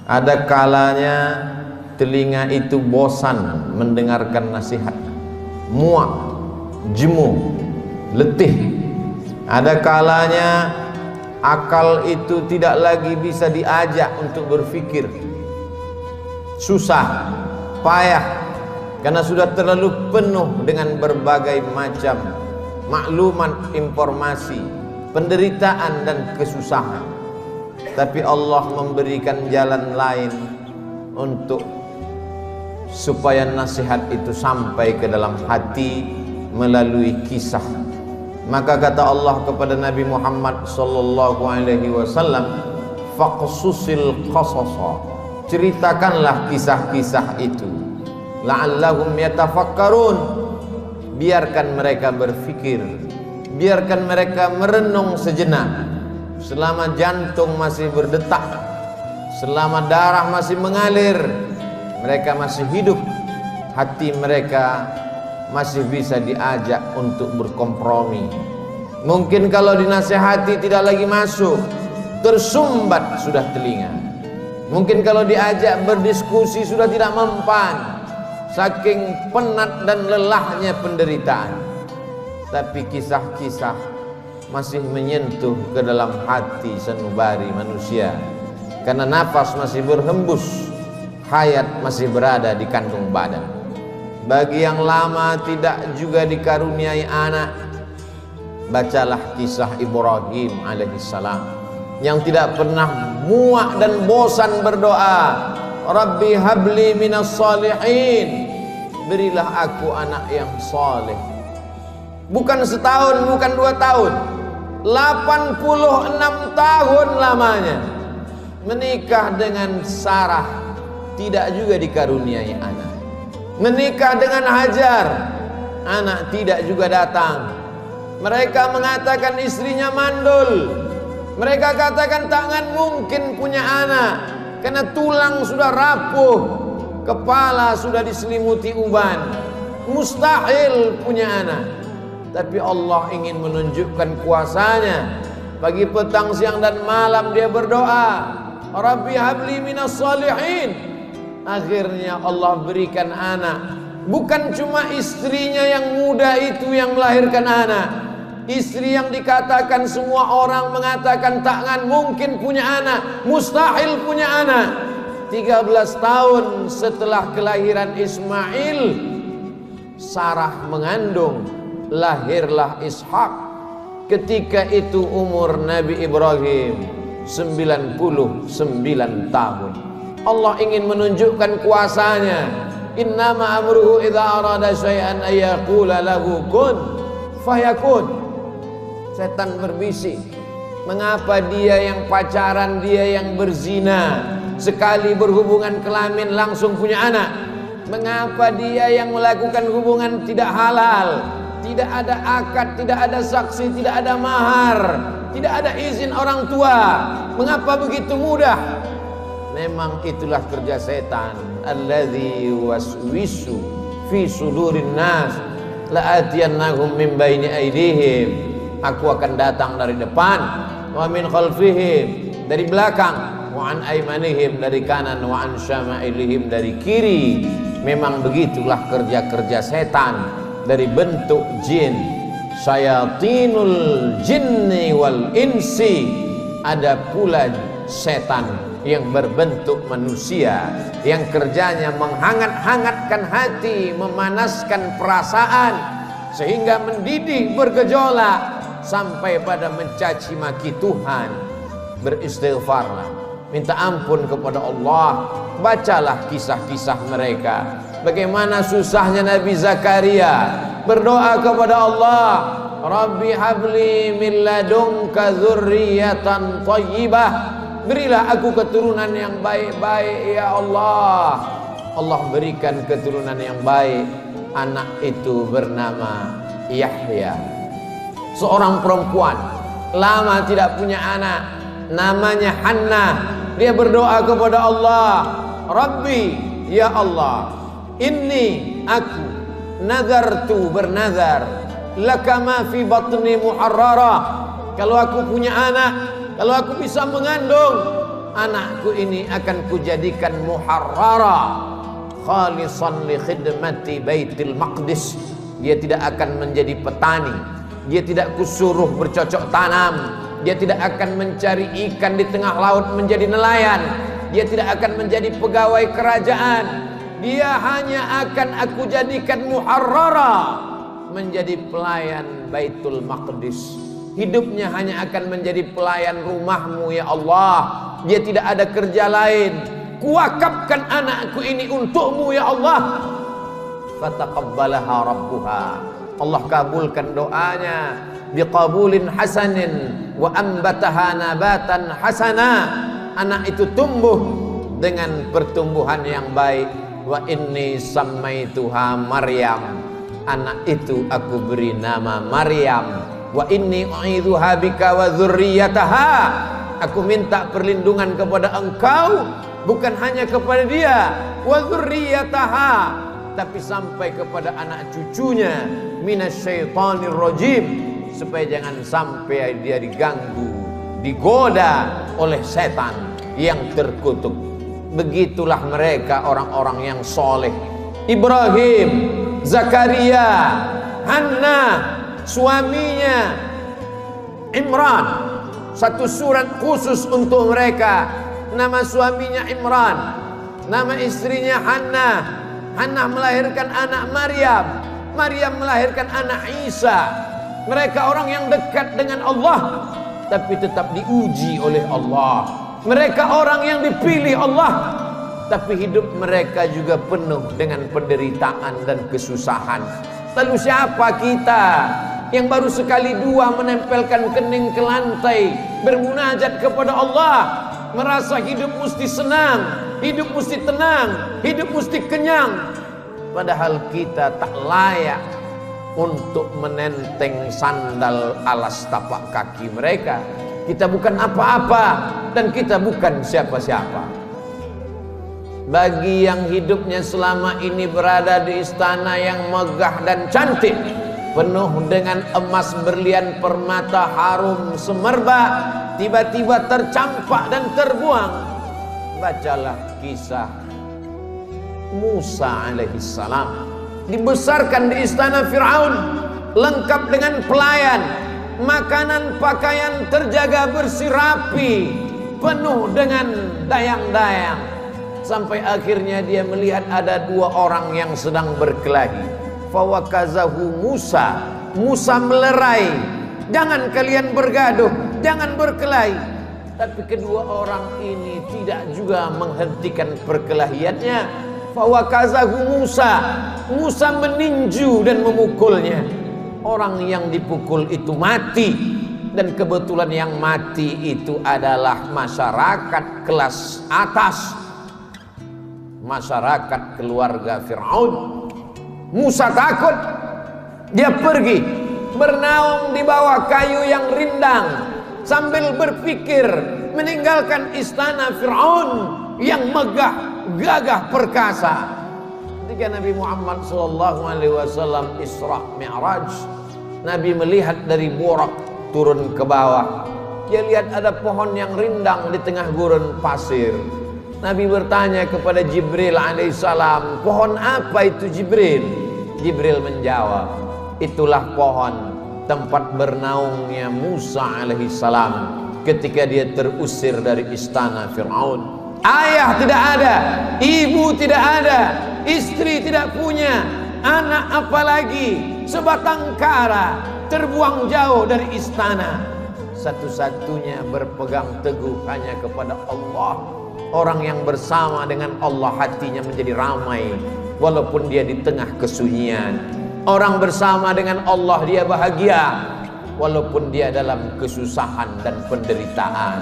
Ada kalanya telinga itu bosan mendengarkan nasihat, muak, jemu, letih. Ada kalanya akal itu tidak lagi bisa diajak untuk berpikir, susah, payah, karena sudah terlalu penuh dengan berbagai macam maklumat, informasi, penderitaan dan kesusahan. Tapi Allah memberikan jalan lain untuk supaya nasihat itu sampai ke dalam hati melalui kisah. Maka kata Allah kepada Nabi Muhammad sallallahu alaihi wasallam, faqsusil qasasa, ceritakanlah kisah-kisah itu, la'allahum yatafakkarun, biarkan mereka berfikir, biarkan mereka merenung sejenak. Selama jantung masih berdetak, selama darah masih mengalir, mereka masih hidup, hati mereka masih bisa diajak untuk berkompromi. Mungkin kalau dinasihati tidak lagi masuk, tersumbat sudah telinga. Mungkin kalau diajak berdiskusi sudah tidak mempan, saking penat dan lelahnya penderitaan. Tapi kisah-kisah masih menyentuh ke dalam hati sanubari manusia, karena nafas masih berhembus, hayat masih berada di kandung badan. Bagi yang lama tidak juga dikaruniai anak, bacalah kisah Ibrahim alaihissalam yang tidak pernah muak dan bosan berdoa, Rabbi habli minas salihin, berilah aku anak yang saleh. Bukan setahun, bukan 2 tahun, 86 tahun lamanya menikah dengan Sarah, tidak juga dikaruniai anak. Menikah dengan Hajar, anak tidak juga datang. Mereka mengatakan istrinya mandul, mereka katakan tangan mungkin punya anak, karena tulang sudah rapuh, kepala sudah diselimuti uban, mustahil punya anak. Tapi Allah ingin menunjukkan kuasanya. Pagi, petang, siang dan malam dia berdoa, Rabbi habli minas salihin. Akhirnya Allah berikan anak. Bukan cuma istrinya yang muda itu yang melahirkan anak, istri yang dikatakan semua orang mengatakan takkan mungkin punya anak, mustahil punya anak. 13 tahun setelah kelahiran Ismail, Sarah mengandung, lahirlah Ishak. Ketika itu umur Nabi Ibrahim 99 tahun. Allah ingin menunjukkan kuasanya. Innama amruhu idza arada syai'an ayyaqula lahu kun fayakun. Setan berbisik, mengapa dia yang pacaran, dia yang berzina, sekali berhubungan kelamin langsung punya anak? Mengapa dia yang melakukan hubungan tidak halal, tidak ada akad, tidak ada saksi, tidak ada mahar, tidak ada izin orang tua, mengapa begitu mudah? Memang itulah kerja setan. Alladzi waswisu fi sudurin nas la'atiyannahum min baini aydihim. Aku akan datang dari depan, wa min khalfihim, dari belakang, wa an aymanihim, dari kanan, wa an syama'ilihim, dari kiri. Memang begitulah kerja-kerja setan dari bentuk jin. Syayatinul jinni wal insi. Ada pula setan yang berbentuk manusia, yang kerjanya menghangat-hangatkan hati, memanaskan perasaan, sehingga mendidih bergejolak sampai pada mencaci maki Tuhan. Beristighfarlah, minta ampun kepada Allah. Bacalah kisah-kisah mereka, bagaimana susahnya Nabi Zakaria berdoa kepada Allah, Rabbi habli min ladunka dzurriyyatan thayyibah, berilah aku keturunan yang baik-baik ya Allah. Allah berikan keturunan yang baik. Anak itu bernama Yahya. Seorang perempuan lama tidak punya anak, namanya Hannah. Dia berdoa kepada Allah, Rabbi, ya Allah, inni aku nazartu, bernazar, laka ma fi batni muharrara. Kalau aku punya anak, kalau aku bisa mengandung, anakku ini akan kujadikan muharrara khalisan li khidmati Baitul Maqdis. Dia tidak akan menjadi petani, dia tidak kusuruh bercocok tanam, dia tidak akan mencari ikan di tengah laut menjadi nelayan, dia tidak akan menjadi pegawai kerajaan. Dia hanya akan aku jadikan muharrara, menjadi pelayan Baitul Maqdis. Hidupnya hanya akan menjadi pelayan rumahmu ya Allah. Dia tidak ada kerja lain. Kuwakafkan anakku ini untukmu ya Allah. Fataqabbalaha rabbuha. Allah kabulkan doanya biqabulin hasanin wa ambataha nabatan hasana. Anak itu tumbuh dengan pertumbuhan yang baik. Wa inni sammaituha Maryam. Anak itu aku beri nama Maryam. Wa inni u'idzuha bika wa dzurriyyataha. Aku minta perlindungan kepada engkau, bukan hanya kepada dia, wa dzurriyyataha, tapi sampai kepada anak cucunya, minasyaitonir rajim, supaya jangan sampai dia diganggu, digoda oleh setan yang terkutuk. Begitulah mereka orang-orang yang soleh. Ibrahim, Zakaria, Hannah, suaminya Imran, satu surat khusus untuk mereka. Nama suaminya Imran, nama istrinya Hannah. Hannah melahirkan anak Maryam, Maryam melahirkan anak Isa. Mereka orang yang dekat dengan Allah, tapi tetap diuji oleh Allah. Mereka orang yang dipilih Allah, tapi hidup mereka juga penuh dengan penderitaan dan kesusahan. Lalu siapa kita yang baru sekali dua menempelkan kening ke lantai, bermunajat kepada Allah, merasa hidup mesti senang, hidup mesti tenang, hidup mesti kenyang, padahal kita tak layak untuk menenteng sandal alas tapak kaki mereka. Kita bukan apa-apa dan kita bukan siapa-siapa. Bagi yang hidupnya selama ini berada di istana yang megah dan cantik, penuh dengan emas, berlian, permata, harum, semerbak, tiba-tiba tercampak dan terbuang. Bacalah kisah Musa alaihissalam. Dibesarkan di istana Fir'aun, lengkap dengan pelayan, makanan pakaian terjaga bersih rapi, penuh dengan dayang-dayang. Sampai akhirnya dia melihat ada dua orang yang sedang berkelahi. Fawakazahu Musa. Musa melerai, jangan kalian bergaduh, jangan berkelahi. Tapi kedua orang ini tidak juga menghentikan perkelahiannya. Fawakazahu Musa. Musa meninju dan memukulnya. Orang yang dipukul itu mati. Dan kebetulan yang mati itu adalah masyarakat kelas atas, masyarakat keluarga Fir'aun. Musa takut. Dia pergi bernaung di bawah kayu yang rindang sambil berpikir meninggalkan istana Fir'aun yang megah, gagah, perkasa. Ketika Nabi Muhammad SAW Isra Mi'raj, Nabi melihat dari Burak turun ke bawah. Dia lihat ada pohon yang rindang di tengah gurun pasir. Nabi bertanya kepada Jibril alaihissalam, pohon apa itu Jibril? Jibril menjawab, itulah pohon tempat bernaungnya Musa alaihissalam ketika dia terusir dari istana Fir'aun. Ayah tidak ada, ibu tidak ada, istri tidak punya, anak apalagi, sebatang kara, terbuang jauh dari istana. Satu-satunya berpegang teguh hanya kepada Allah. Orang yang bersama dengan Allah hatinya menjadi ramai walaupun dia di tengah kesunyian. Orang bersama dengan Allah dia bahagia walaupun dia dalam kesusahan dan penderitaan.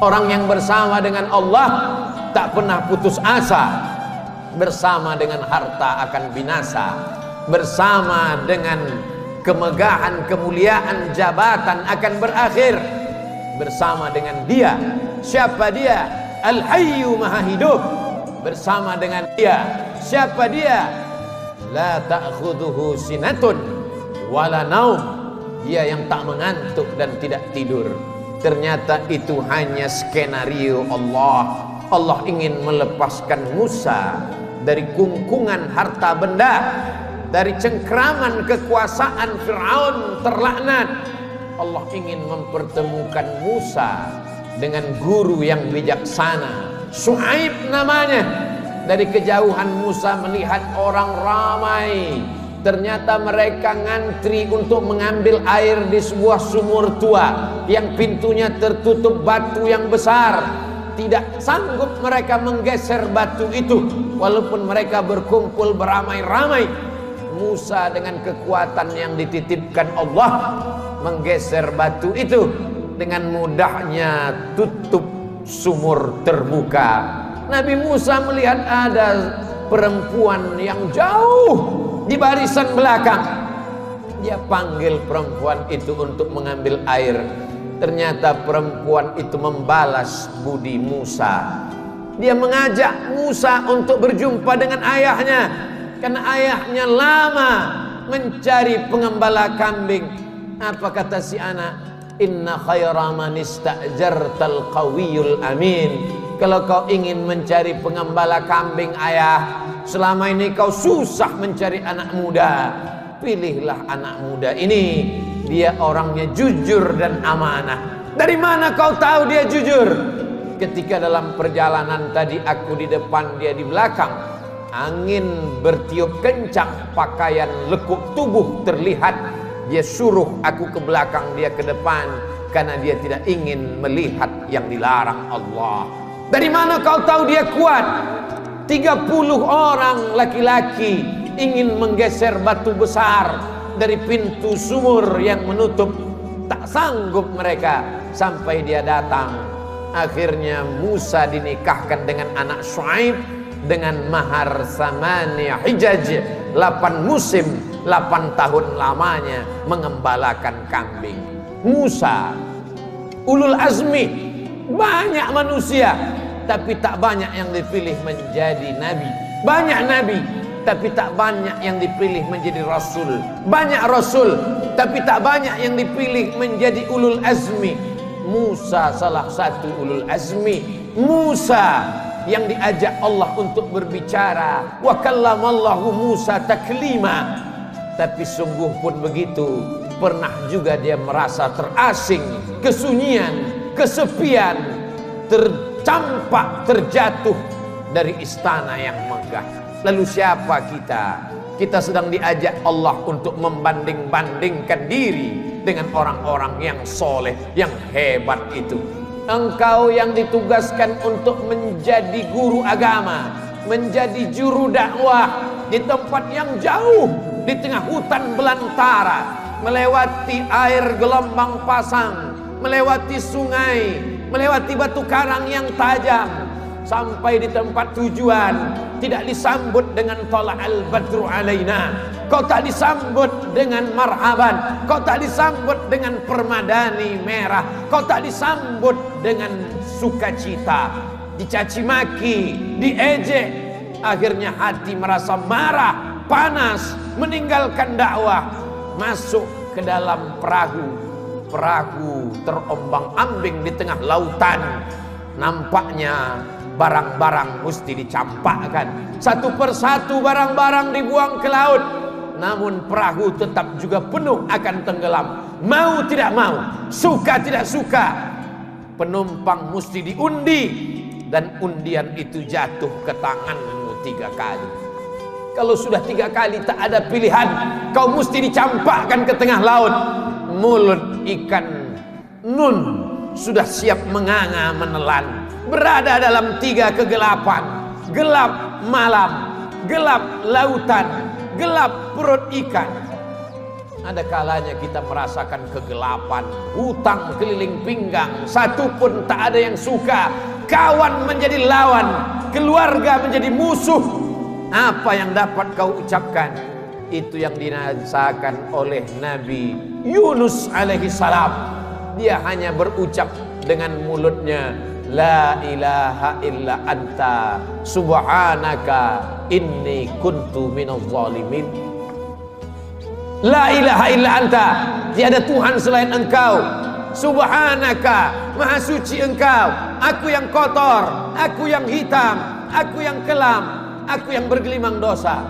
Orang yang bersama dengan Allah tak pernah putus asa. Bersama dengan harta akan binasa, bersama dengan kemegahan, kemuliaan, jabatan akan berakhir. Bersama dengan dia, siapa dia? Al-Hayyu Maha Hidup. Bersama dengan dia, siapa dia? La ta'khudhuhu sinatun wala naum. Dia yang tak mengantuk dan tidak tidur. Ternyata itu hanya skenario Allah. Allah ingin melepaskan Musa dari kungkungan harta benda, dari cengkraman kekuasaan Fir'aun terlaknat. Allah ingin mempertemukan Musa dengan guru yang bijaksana, Syuaib namanya. Dari kejauhan Musa melihat orang ramai. Ternyata mereka ngantri untuk mengambil air di sebuah sumur tua yang pintunya tertutup batu yang besar. Tidak sanggup mereka menggeser batu itu, walaupun mereka berkumpul beramai-ramai. Musa dengan kekuatan yang dititipkan Allah menggeser batu itu. Dengan mudahnya tutup sumur terbuka. Nabi Musa melihat ada perempuan yang jauh di barisan belakang. Dia panggil perempuan itu untuk mengambil air. Ternyata perempuan itu membalas budi Musa. Dia mengajak Musa untuk berjumpa dengan ayahnya, karena ayahnya lama mencari pengembala kambing. Apa kata si anak? Inna khaira man ista'jartal qawiyul amin. Kalau kau ingin mencari pengembala kambing ayah, selama ini kau susah mencari anak muda, pilihlah anak muda ini. Dia orangnya jujur dan amanah. Dari mana kau tahu dia jujur? Ketika dalam perjalanan tadi aku di depan, dia di belakang. Angin bertiup kencang, pakaian lekuk tubuh terlihat. Dia suruh aku ke belakang, dia ke depan, karena dia tidak ingin melihat yang dilarang Allah. Dari mana kau tahu dia kuat? 30 orang laki-laki ingin menggeser batu besar dari pintu sumur yang menutup. Tak sanggup mereka sampai dia datang. Akhirnya Musa dinikahkan dengan anak Syuaib dengan mahar samania hijaj, 8 musim, 8 tahun lamanya mengembalakan kambing. Musa ulul azmi, banyak manusia tapi tak banyak yang dipilih menjadi nabi. Banyak nabi tapi tak banyak yang dipilih menjadi rasul. Banyak rasul tapi tak banyak yang dipilih menjadi ulul azmi. Musa salah satu ulul azmi. Musa yang diajak Allah untuk berbicara. Wa kallamallahu Musa taklima. Tapi sungguh pun begitu, pernah juga dia merasa terasing, kesunyian, kesepian, tercampak, terjatuh dari istana yang megah. Lalu siapa kita? Kita sedang diajak Allah untuk membanding-bandingkan diri dengan orang-orang yang soleh, yang hebat itu. Engkau yang ditugaskan untuk menjadi guru agama, menjadi juru dakwah di tempat yang jauh, di tengah hutan belantara, melewati air gelombang pasang, melewati sungai, melewati batu karang yang tajam, sampai di tempat tujuan tidak disambut dengan tala'al badru alaina. Kau tak disambut dengan marhaban, kau tak disambut dengan permadani merah, kau tak disambut dengan sukacita. Dicaci maki, diejek. Akhirnya hati merasa marah, panas, meninggalkan dakwah, masuk ke dalam perahu. Perahu terombang-ambing di tengah lautan. Nampaknya barang-barang mesti dicampakkan. Satu persatu barang-barang dibuang ke laut. Namun perahu tetap juga penuh akan tenggelam. Mau tidak mau, suka tidak suka, penumpang mesti diundi. Dan undian itu jatuh ke tanganmu 3 kali. Kalau sudah 3 kali tak ada pilihan, kau mesti dicampakkan ke tengah laut. Mulut ikan nun sudah siap menganga menelan, berada dalam 3 kegelapan. Gelap malam, gelap lautan, gelap perut ikan. Ada kalanya kita merasakan kegelapan, hutang keliling pinggang, satu pun tak ada yang suka. Kawan menjadi lawan, keluarga menjadi musuh. Apa yang dapat kau ucapkan? Itu yang dirasakan oleh Nabi Yunus alaihi salam. Dia hanya berucap dengan mulutnya, la ilaha illa anta subhanaka inni kuntu minaz zalimin. La ilaha illa anta, tiada Tuhan selain engkau. Subhanaka, maha suci engkau, aku yang kotor, aku yang hitam, aku yang kelam, aku yang bergelimang dosa.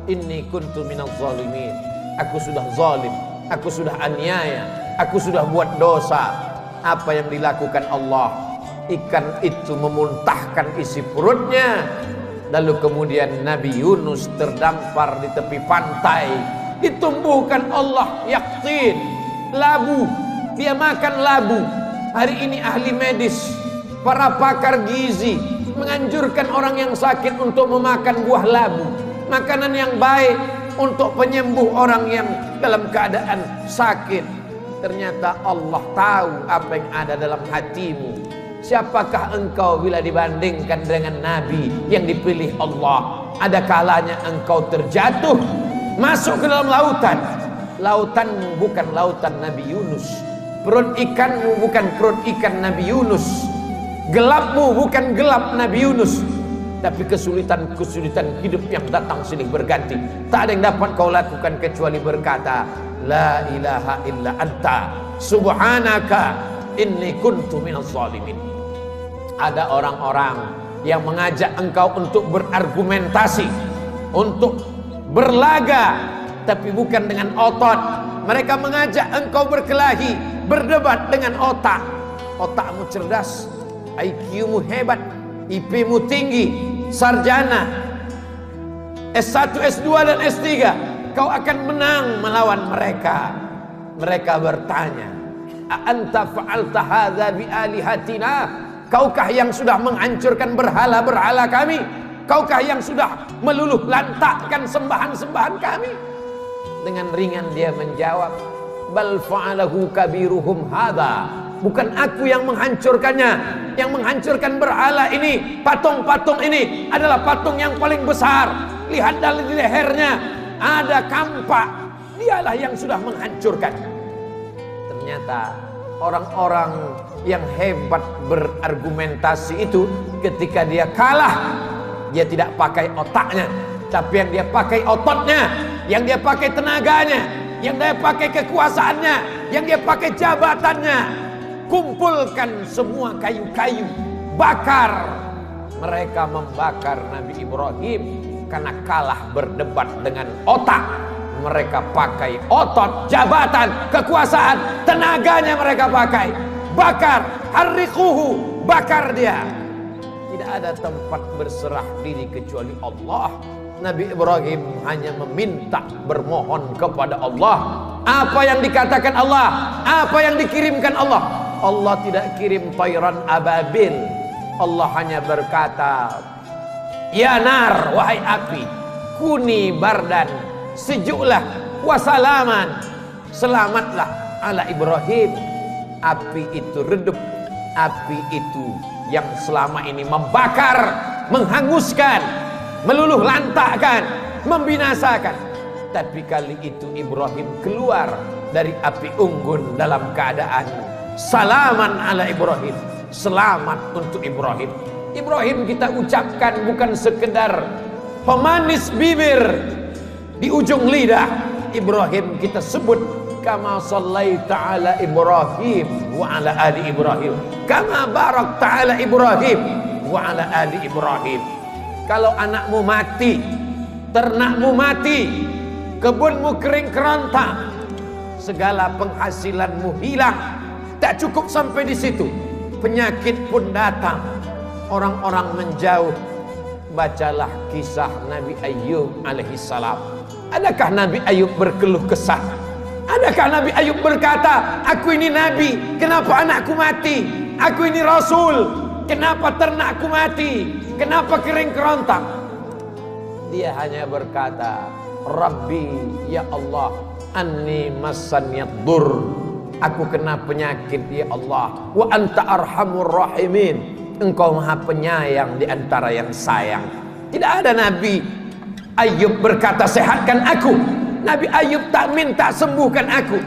Inni kuntu minaz zalimin. Aku sudah zalim, aku sudah aniaya, aku sudah buat dosa. Apa yang dilakukan Allah? Ikan itu memuntahkan isi perutnya. Lalu kemudian Nabi Yunus terdampar di tepi pantai. Ditumbuhkan Allah yaktin, labu. Dia makan labu. Hari ini ahli medis, para pakar gizi menganjurkan orang yang sakit untuk memakan buah labu, makanan yang baik untuk penyembuh orang yang dalam keadaan sakit. Ternyata Allah tahu apa yang ada dalam hatimu. Siapakah engkau bila dibandingkan dengan Nabi yang dipilih Allah? Ada kalanya engkau terjatuh, masuk ke dalam lautan. Lautanmu bukan lautan Nabi Yunus, perut ikanmu bukan perut ikan Nabi Yunus, gelapmu bukan gelap Nabi Yunus. Tapi kesulitan-kesulitan hidup yang datang silih berganti. Tak ada yang dapat kau lakukan kecuali berkata, La ilaha illa anta, subhanaka, inni kuntu minaz zalimin. Ada orang-orang yang mengajak engkau untuk berargumentasi, untuk berlaga, tapi bukan dengan otot. Mereka mengajak engkau berkelahi, berdebat dengan otak. Otakmu cerdas, IQ-mu hebat, IP-mu tinggi, sarjana, S1, S2 dan S3. Kau akan menang melawan mereka. Mereka bertanya, A anta fa'alta hadza bi alihatina? Kaukah yang sudah menghancurkan berhala-berhala kami? Kaukah yang sudah meluluh lantakkan sembahan-sembahan kami? Dengan ringan dia menjawab, Bal fa'alahu kabiruhum hadza. Bukan aku yang menghancurkannya. Yang menghancurkan berhala ini, patung-patung ini adalah patung yang paling besar. Lihat dari lehernya ada kampak. Dialah yang sudah menghancurkan. Ternyata orang-orang yang hebat berargumentasi itu, ketika dia kalah, dia tidak pakai otaknya, tapi yang dia pakai ototnya, yang dia pakai tenaganya, yang dia pakai kekuasaannya, yang dia pakai jabatannya. Kumpulkan semua kayu-kayu, bakar. Mereka membakar Nabi Ibrahim karena kalah berdebat dengan otak. Mereka pakai otot, jabatan, kekuasaan, tenaganya mereka pakai. Bakar, harriquhu, bakar dia. Tidak ada tempat berserah diri kecuali Allah. Nabi Ibrahim hanya meminta, bermohon kepada Allah. Apa yang dikatakan Allah, apa yang dikirimkan Allah. Allah tidak kirim tayran ababil. Allah hanya berkata, Ya nar, wahai api, kuni bardan, sejuklah, wasalaman, selamatlah ala Ibrahim. Api itu redup, api itu yang selama ini membakar, menghanguskan, meluluh lantakkan, membinasakan. Tapi kali itu Ibrahim keluar dari api unggun dalam keadaan salaman ala Ibrahim, selamat untuk Ibrahim. Ibrahim kita ucapkan bukan sekedar pemanis bibir di ujung lidah. Ibrahim kita sebut kama sallaita ala Ibrahim wa ala ali Ibrahim, kama barakta ala Ibrahim wa ala ali Ibrahim. Kalau anakmu mati, ternakmu mati, kebunmu kering kerontang, segala penghasilanmu hilang, tak cukup sampai di situ, penyakit pun datang, orang-orang menjauh. Bacalah kisah Nabi Ayub alaihissalam. Adakah Nabi Ayub berkeluh kesah? Adakah Nabi Ayub berkata, aku ini Nabi, kenapa anakku mati? Aku ini Rasul, kenapa ternakku mati? Kenapa kering kerontang? Dia hanya berkata, Rabbi, ya Allah, anni massaniyad dur. Aku kena penyakit ya Allah. Wa anta arhamur rahimin. Engkau maha penyayang di antara yang sayang. Tidak ada Nabi Ayub berkata sehatkan aku. Nabi Ayub tak minta sembuhkan aku.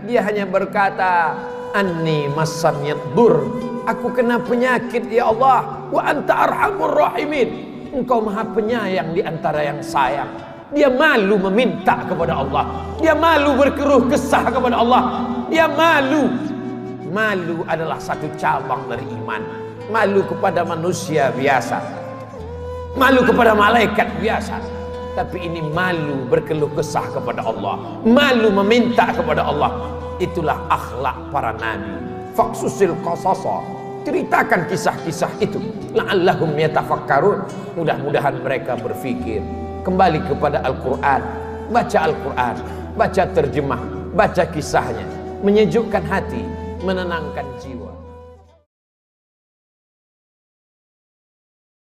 Dia hanya berkata anni massaniyad dur. Aku kena penyakit ya Allah. Wa anta arhamur rahimin. Engkau maha penyayang di antara yang sayang. Dia malu meminta kepada Allah. Dia malu berkeluh kesah kepada Allah. Dia malu Malu adalah satu cabang dari iman. Malu kepada manusia biasa, malu kepada malaikat biasa, tapi ini malu berkeluh kesah kepada Allah, malu meminta kepada Allah. Itulah akhlak para nabi. Faqsusil qasasa, ceritakan kisah-kisah itu, la'allahum yatafakkarun, mudah-mudahan mereka berfikir. Kembali kepada Al-Quran, baca Al-Quran, baca terjemah, baca kisahnya, menyejukkan hati, menenangkan jiwa.